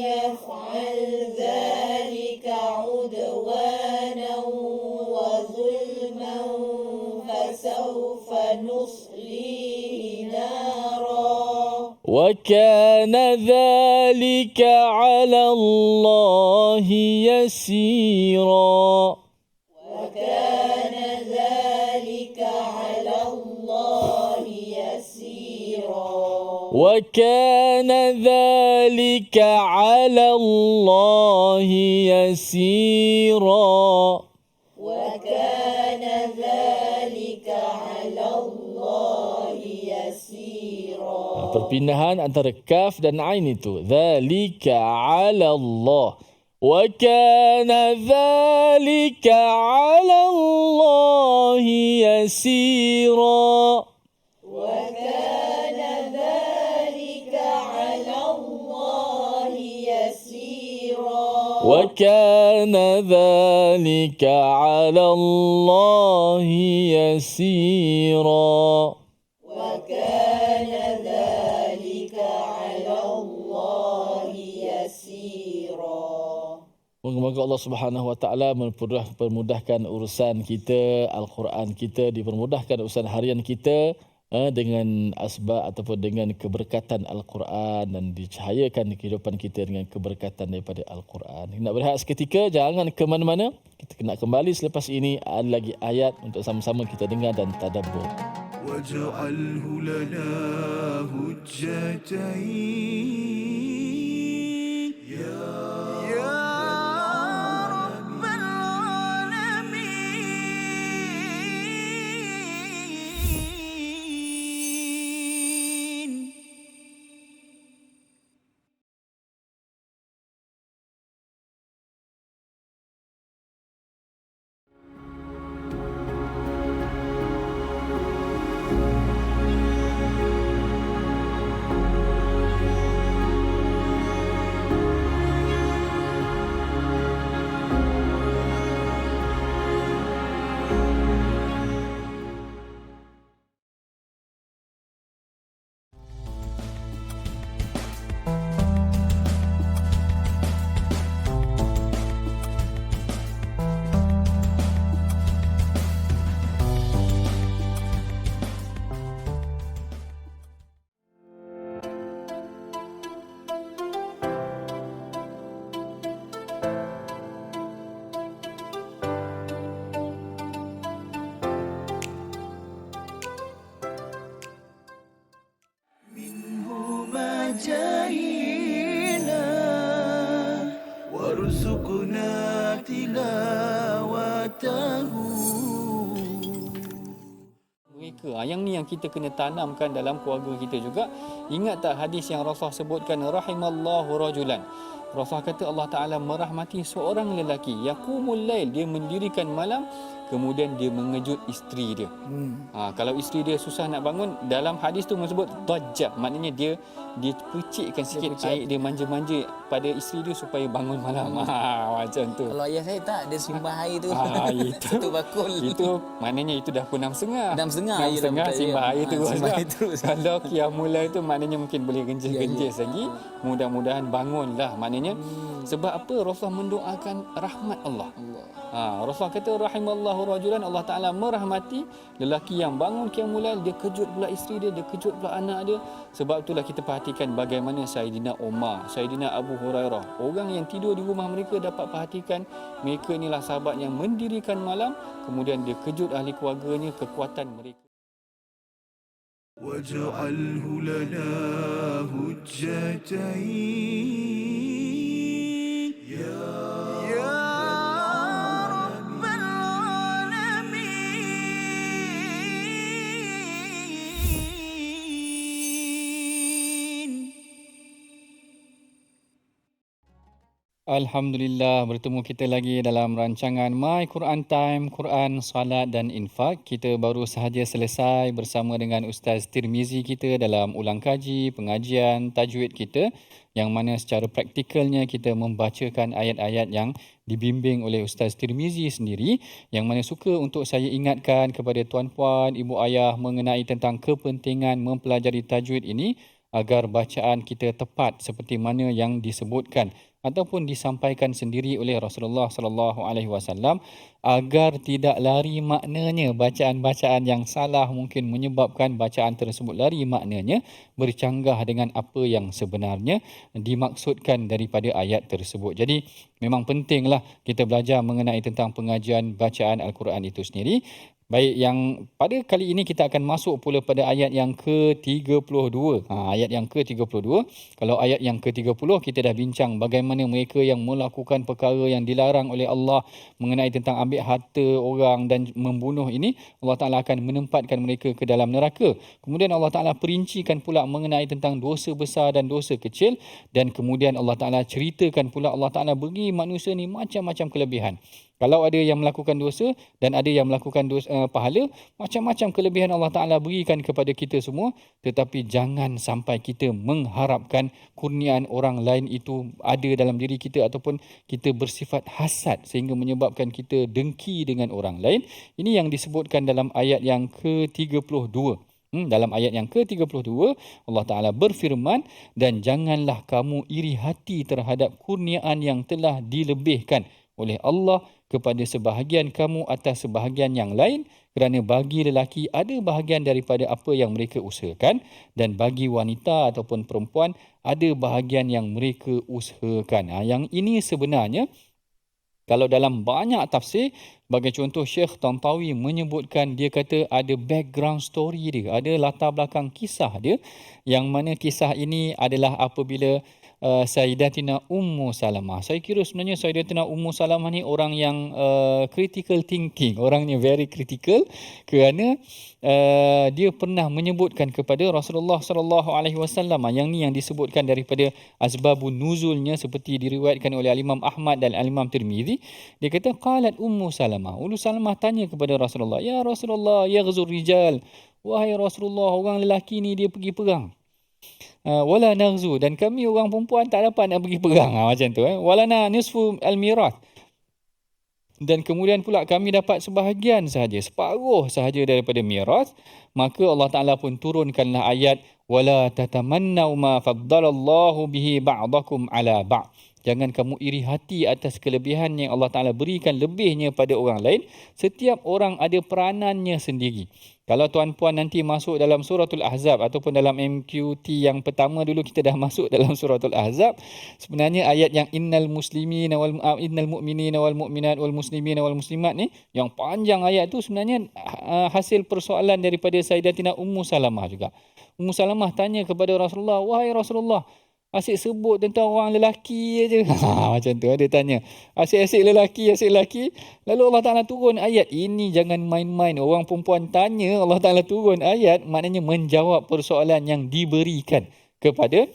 يفعل ذلك عدوانا وظلما فسوف نصليه نارا. وكان ذلك على الله يسيرا. وكان ذلك على الله يسيرا. وكان ذلك على الله يسيرا. وكان ذلك على الله يسيرا. Perpindahan antara kaf dan ain itu. Dzalika 'ala Allah. Wa kana dzalika 'ala Allah yasira. وكان ذلك على الله يسيرا. وكان ذلك على الله يسيرا. وكان ذلك على الله يسيرا. Moga-moga Allah Subhanahu Wa Taala mempermudahkan urusan kita, Al-Quran kita, dipermudahkan urusan harian kita dengan asbab ataupun dengan keberkatan Al-Quran dan dicahayakan kehidupan kita dengan keberkatan daripada Al-Quran. Nak berehat seketika, jangan ke mana-mana. Kita kena kembali selepas ini, ada lagi ayat untuk sama-sama kita dengar dan tadabbur. واجعله لنا هجتين يا رب العالمين. جاهنا وارزقنا تلاوته. Mereka yang ni yang kita kena tanamkan dalam keluarga kita juga. Ingat tak hadis yang Rasulullah sebutkan, rahimallahu rajulan. Rasulullah kata Allah Ta'ala merahmati seorang lelaki, yaqumul lail, dia mendirikan malam, kemudian dia mengejut isteri dia. Kalau isteri dia susah nak bangun, dalam hadis tu menyebut dajjah, maknanya dia percikkan sikit air, dia manja-manja pada isteri dia supaya bangun malam. Macam tu. Kalau ayah saya tak, dia simbah air tu. Itu bakul. Itu maknanya itu dah pukul 6.30. 6.30 simbah air terus. Simbah Kalau qiyamul lail tu maknanya mungkin boleh genjis lagi. Mudah-mudahan bangunlah. Maknanya sebab apa? Rasulullah mendoakan rahmat Allah. Rasulullah kata rahimallahu rajulan, Allah Ta'ala merahmati lelaki yang bangun qiyamul lail, dia kejut pula isteri dia, dia kejut pula anak dia. Sebab itulah kita perhatikan bagaimana Saidina Umar, Saidina Abu Hurairah, orang yang tidur di rumah mereka dapat perhatikan mereka inilah sahabat yang mendirikan malam, kemudian dia kejut ahli keluarganya, kekuatan mereka. واجعله لنا هجتين يا رب العالمين. Alhamdulillah, bertemu kita lagi dalam rancangan My Quran Time, Quran, Salat dan Infak. Kita baru sahaja selesai bersama dengan Ustaz Tirmizi kita dalam ulang kaji pengajian tajwid kita, yang mana secara praktikalnya kita membacakan ayat-ayat yang dibimbing oleh Ustaz Tirmizi sendiri, yang mana suka untuk saya ingatkan kepada tuan-puan, ibu ayah mengenai tentang kepentingan mempelajari tajwid ini agar bacaan kita tepat seperti mana yang disebutkan ataupun disampaikan sendiri oleh Rasulullah sallallahu alaihi wasallam, agar tidak lari maknanya. Bacaan-bacaan yang salah mungkin menyebabkan bacaan tersebut lari maknanya, bercanggah dengan apa yang sebenarnya dimaksudkan daripada ayat tersebut. Jadi memang pentinglah kita belajar mengenai tentang pengajian bacaan Al-Quran itu sendiri. Baik, yang pada kali ini kita akan masuk pula pada ayat yang ke-32. Ayat yang ke-32. Kalau ayat yang ke-30 kita dah bincang bagaimana mereka yang melakukan perkara yang dilarang oleh Allah mengenai tentang ambil harta orang dan membunuh ini, Allah Ta'ala akan menempatkan mereka ke dalam neraka. Kemudian Allah Ta'ala perincikan pula mengenai tentang dosa besar dan dosa kecil, dan kemudian Allah Ta'ala ceritakan pula Allah Ta'ala beri manusia ni macam-macam kelebihan. Kalau ada yang melakukan dosa dan ada yang melakukan dosa, pahala, macam-macam kelebihan Allah Ta'ala berikan kepada kita semua. Tetapi jangan sampai kita mengharapkan kurniaan orang lain itu ada dalam diri kita, ataupun kita bersifat hasad sehingga menyebabkan kita dengki dengan orang lain. Ini yang disebutkan dalam ayat yang ke-32. Dalam ayat yang ke-32, Allah Ta'ala berfirman, dan janganlah kamu iri hati terhadap kurniaan yang telah dilebihkan oleh Allah kepada sebahagian kamu atas sebahagian yang lain, kerana bagi lelaki ada bahagian daripada apa yang mereka usahakan, dan bagi wanita ataupun perempuan ada bahagian yang mereka usahakan. Yang ini sebenarnya Kalau dalam banyak tafsir, bagi contoh Syekh Tantawi menyebutkan, dia kata ada background story dia, ada latar belakang kisah dia, yang mana kisah ini adalah apabila Sayyidatina Ummu Salamah. Saya kira sebenarnya Sayyidatina Ummu Salamah ni orang yang critical thinking, orangnya very critical, kerana dia pernah menyebutkan kepada Rasulullah sallallahu alaihi wasallam, yang ni yang disebutkan daripada asbabun nuzulnya seperti diriwayatkan oleh Imam Ahmad dan Imam Tirmizi. Dia kata qalat Ummu Salamah, Ummu Salamah tanya kepada Rasulullah, ya Rasulullah, yaghzur rijal, wahai Rasulullah, orang lelaki ni dia pergi perang. Wala naghzu, dan kami orang perempuan tak dapat nak pergi perang, macam tu. Walana nisfu al-mirath, dan kemudian pula kami dapat sebahagian sahaja, separuh sahaja daripada miras. Maka Allah Ta'ala pun turunkanlah ayat, wala tatamannau ma faddalallahu bihi ba'dakum ala ba'. Jangan kamu iri hati atas kelebihan yang Allah Ta'ala berikan lebihnya pada orang lain. Setiap orang ada peranannya sendiri. Kalau tuan-puan nanti masuk dalam suratul Ahzab ataupun dalam MQT yang pertama dulu, kita dah masuk dalam suratul Ahzab. Sebenarnya ayat yang innal mu'minina wal mu'minat wal muslimina wal muslimat ni, yang panjang ayat tu sebenarnya hasil persoalan daripada Sayyidatina Ummu Salamah juga. Ummu Salamah tanya kepada Rasulullah, wahai Rasulullah, asyik sebut tentang orang lelaki aja. Macam tu dia tanya. Asyik lelaki. Lalu Allah Ta'ala turun ayat ini, jangan main-main. Orang perempuan tanya, Allah Ta'ala turun ayat, maknanya menjawab persoalan yang diberikan kepada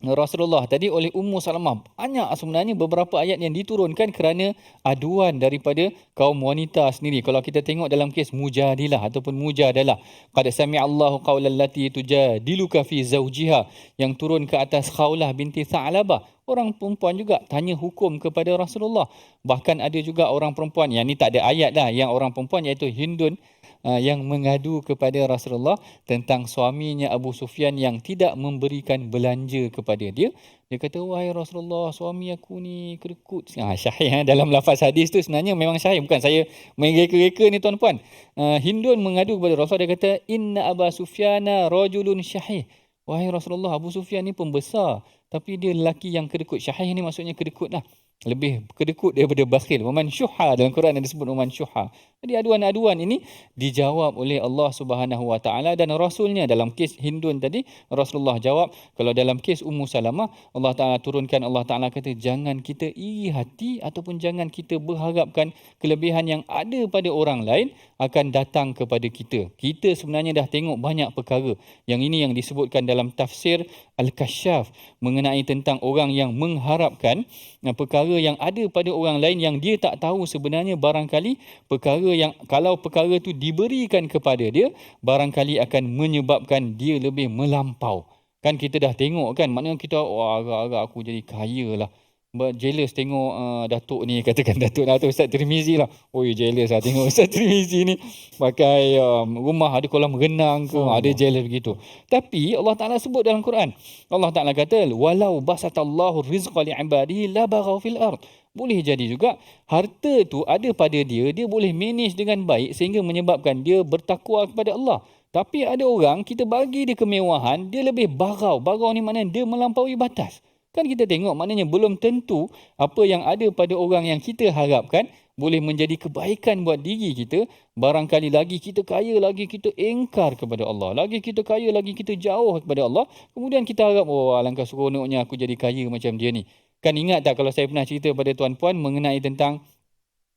Rasulullah tadi oleh Ummu Salamah. Banyak sebenarnya beberapa ayat yang diturunkan kerana aduan daripada kaum wanita sendiri. Kalau kita tengok dalam kes mujadilah ataupun mujadalah, qad sami'allahu qaulal lati tujadiluka fi zawjiha, yang turun ke atas Khawlah binti Tha'labah. Orang perempuan juga tanya hukum kepada Rasulullah. Bahkan ada juga orang perempuan, yang ni tak ada ayat dah, yang orang perempuan iaitu Hindun, yang mengadu kepada Rasulullah tentang suaminya Abu Sufyan yang tidak memberikan belanja kepada dia. Dia kata, wahai Rasulullah, suami aku ni kedekut. Syahih dalam lafaz hadis tu sebenarnya memang syahih, bukan saya main reka-reka ni tuan-puan. Hindun mengadu kepada Rasulullah, dia kata, inna Abu Sufyana rajulun syahih. Wahai Rasulullah, Abu Sufyan ni pembesar, tapi dia lelaki yang kedekut. Syahih ni maksudnya kedekut lah. Lebih kedekut daripada bakhil. Waman syuha, dalam Quran ada disebut waman syuha. Jadi aduan-aduan ini dijawab oleh Allah Subhanahu Wa Taala dan Rasulnya. Dalam kes Hindun tadi, Rasulullah jawab. Kalau dalam kes Ummu Salamah, Allah Ta'ala turunkan, Allah Ta'ala kata, jangan kita iri hati ataupun jangan kita berharapkan kelebihan yang ada pada orang lain akan datang kepada kita. Kita sebenarnya dah tengok banyak perkara. Yang ini yang disebutkan dalam tafsir Al-Kashaf, mengenai tentang orang yang mengharapkan perkara yang ada pada orang lain yang dia tak tahu sebenarnya, barangkali perkara yang kalau perkara tu diberikan kepada dia, barangkali akan menyebabkan dia lebih melampau. Kan kita dah tengok kan, maknanya kita agak-agak aku jadi kaya lah. Jealous tengok Datuk ni, katakan Datuk Ustaz Tirmizi lah. Oi, jealous lah tengok Ustaz Tirmizi ni pakai rumah ada kolam renang ke, ada jealous begitu. Tapi Allah Ta'ala sebut dalam Quran, Allah Ta'ala kata, walau basatallahu rizqa li'ibadihi labaghaw fil ard. Boleh jadi juga harta tu ada pada dia, dia boleh manage dengan baik sehingga menyebabkan dia bertakwa kepada Allah. Tapi ada orang, kita bagi dia kemewahan, dia lebih bagau. Bagau ni maknanya dia melampaui batas. Kan kita tengok, maknanya belum tentu apa yang ada pada orang yang kita harapkan boleh menjadi kebaikan buat diri kita. Barangkali lagi kita kaya, lagi kita engkar kepada Allah. Lagi kita kaya, lagi kita jauh kepada Allah. Kemudian kita harap, oh alangkah seronoknya aku jadi kaya macam dia ni. Kan ingat tak kalau saya pernah cerita pada tuan-puan mengenai tentang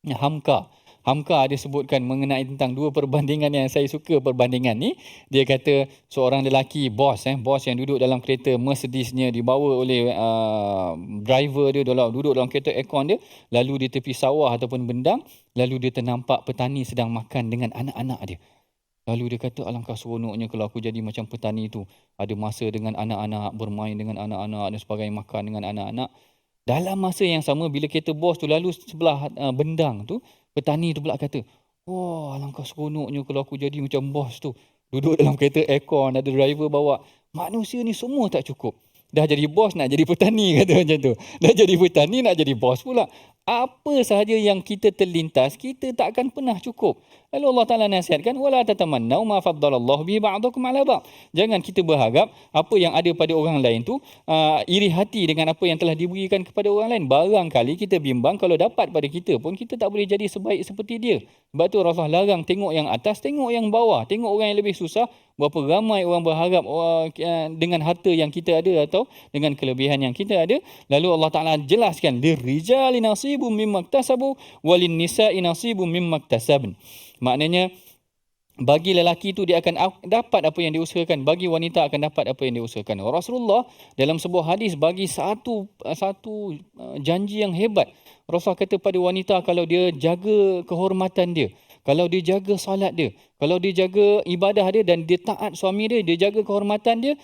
Hamka. Hamka ada sebutkan mengenai tentang dua perbandingan yang saya suka perbandingan ni. Dia kata seorang lelaki bos yang duduk dalam kereta Mercedesnya, dibawa oleh driver dia, duduk dalam kereta aircon dia, lalu di tepi sawah ataupun bendang, lalu dia ternampak petani sedang makan dengan anak-anak dia. Lalu dia kata, alangkah seronoknya kalau aku jadi macam petani tu, ada masa dengan anak-anak, bermain dengan anak-anak dan sebagainya, makan dengan anak-anak. Dalam masa yang sama, bila kereta bos tu lalu sebelah bendang tu, petani tu pula kata, oh alangkah seronoknya kalau aku jadi macam bos tu, duduk dalam kereta aircon, ada driver bawa. Manusia ni semua tak cukup. Dah jadi bos nak jadi petani, kata macam tu. Dah jadi petani nak jadi bos pula. apa sahaja yang kita terlintas, kita tak akan pernah cukup. Lalu Allah Ta'ala nasihatkan, wala tatamannau ma faddalallahu bihi ba'dakum ala ba'd. Jangan kita berharap apa yang ada pada orang lain tu iri hati dengan apa yang telah diberikan kepada orang lain. Barangkali kita bimbang kalau dapat pada kita pun kita tak boleh jadi sebaik seperti dia. Sebab tu Rasulullah larang tengok yang atas, tengok yang bawah, tengok orang yang lebih susah. Berapa ramai orang berharap dengan harta yang kita ada atau dengan kelebihan yang kita ada. Lalu Allah Ta'ala jelaskan, lirijali nasibum mimma iktasabu walin nisa'i nasibum mimma iktasabn. Maknanya bagi lelaki itu dia akan dapat apa yang diusahakan, bagi wanita akan dapat apa yang diusahakan. Rasulullah dalam sebuah hadis bagi satu janji yang hebat. Rasulullah kata pada wanita, kalau dia jaga kehormatan dia, kalau dia jaga solat dia, kalau dia jaga ibadah dia dan dia taat suami dia, dia jaga kehormatan dia,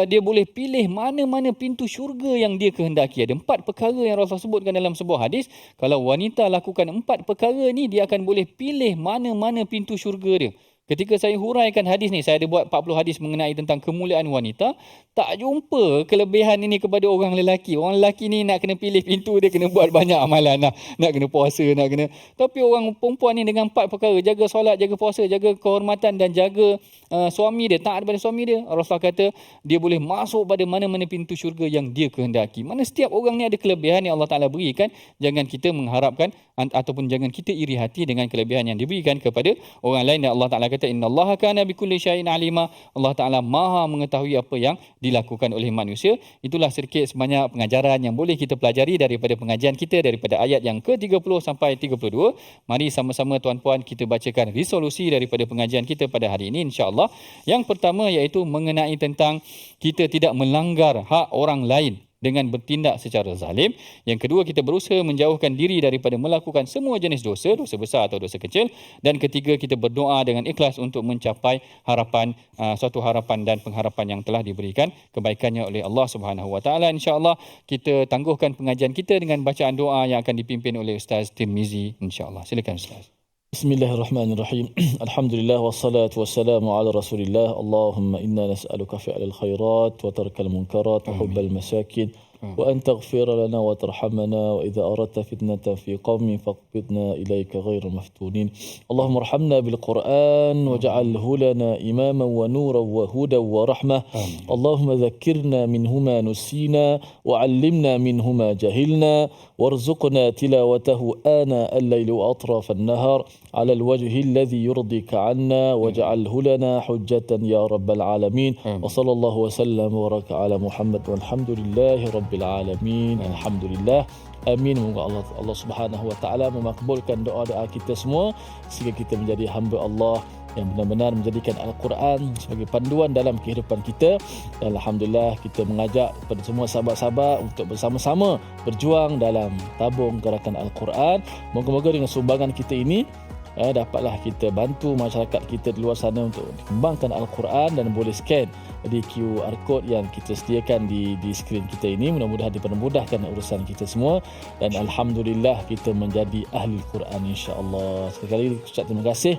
dia boleh pilih mana-mana pintu syurga yang dia kehendaki. Ada 4 perkara yang Rasulullah sebutkan dalam sebuah hadis. Kalau wanita lakukan 4 perkara ni, dia akan boleh pilih mana-mana pintu syurga dia. Ketika saya huraikan hadis ni, saya ada buat 40 hadis mengenai tentang kemuliaan wanita, tak jumpa kelebihan ini kepada orang lelaki. Orang lelaki ni nak kena pilih pintu, dia kena buat banyak amalan, nak kena puasa, nak kena. Tapi orang perempuan ni dengan 4 perkara, jaga solat, jaga puasa, jaga kehormatan dan jaga suami dia, taat pada suami dia, Rasulullah kata dia boleh masuk pada mana-mana pintu syurga yang dia kehendaki. Mana setiap orang ni ada kelebihan yang Allah Ta'ala berikan. Jangan kita mengharapkan ataupun jangan kita iri hati dengan kelebihan yang diberikan kepada orang lain. Dan Allah Ta'ala kata, innallaha kana bikulli syai'in alima. Allah Ta'ala maha mengetahui apa yang dilakukan oleh manusia. Itulah sedikit sebanyak pengajaran yang boleh kita pelajari daripada pengajian kita, daripada ayat yang ke-30 sampai 32. Mari sama-sama tuan-puan kita bacakan resolusi daripada pengajian kita pada hari ini, insya-Allah. Yang pertama iaitu mengenai tentang kita tidak melanggar hak orang lain dengan bertindak secara zalim. Yang kedua, kita berusaha menjauhkan diri daripada melakukan semua jenis dosa, dosa besar atau dosa kecil. Dan ketiga, kita berdoa dengan ikhlas untuk mencapai harapan, suatu harapan dan pengharapan yang telah diberikan kebaikannya oleh Allah Subhanahu Wa Taala. Insya-Allah kita tangguhkan pengajian kita dengan bacaan doa yang akan dipimpin oleh Ustaz Tirmizi, insya-Allah. Silakan Ustaz. Bismillahirrahmanirrahim. Alhamdulillah wassalatu wassalamu ala Rasulillah. Allahumma inna nas'aluka fi'lal khairat wa tarkal munkarat wa hubbal masakin wa an taghfir lana wa tarhamana wa idza aradta fitnatan fi qaumin faqbidna ilayka ghayra maftunin. Allahumma arhamna bil Qur'an waj'alhu lana imaman wa nuran wa hudan wa rahmah. Allahumma dhakkirna minhuma nusina wa 'allimna minhuma jahilna warzuqna tilawatahu ana al-laili wa atraf an-nahar على الوجه الذي يرضيك عنا واجعله لنا حجة يا رب العالمين وصلى الله وسلم وبارك على محمد والحمد لله رب العالمين. Alhamdulillah. Amin. Moga Allah Subhanahu Wa Taala memakbulkan doa-doa kita semua sehingga kita menjadi hamba Allah yang benar-benar menjadikan Al-Quran sebagai panduan dalam kehidupan kita. Dan alhamdulillah kita mengajak kepada semua sahabat-sahabat untuk bersama-sama berjuang dalam tabung gerakan Al-Quran. Moga-moga dengan sumbangan kita ini dapatlah kita bantu masyarakat kita di luar sana untuk kembangkan Al-Quran, dan boleh scan di QR code yang kita sediakan di skrin kita ini. Mudah-mudahan dipermudahkan urusan kita semua, dan alhamdulillah kita menjadi ahli Quran, insya-Allah. Sekali lagi ucap terima kasih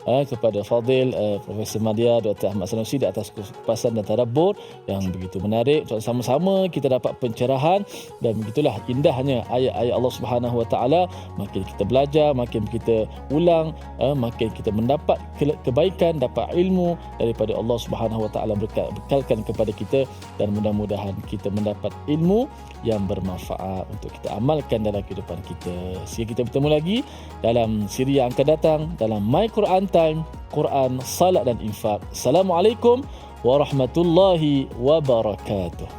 kepada Fadil Profesor Madya Dr. Ahmad Sanusi di atas kupasan dan tadabbur yang begitu menarik. Sama-sama kita dapat pencerahan, dan begitulah indahnya ayat-ayat Allah Subhanahu Wa Taala. Makin kita belajar, makin kita ulang, makin kita mendapat kebaikan, dapat ilmu daripada Allah Subhanahu Wa Taala bekalkan kepada kita, dan mudah-mudahan kita mendapat ilmu yang bermanfaat untuk kita amalkan dalam kehidupan kita. Sehingga kita bertemu lagi dalam siri yang akan datang dalam My Quran Time, Quran, Salat dan Infak. Assalamualaikum warahmatullahi wabarakatuh.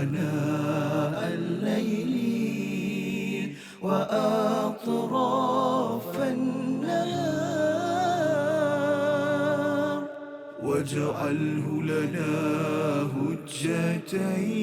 آناء الليل وأطراف النهار واجعله لنا هجتين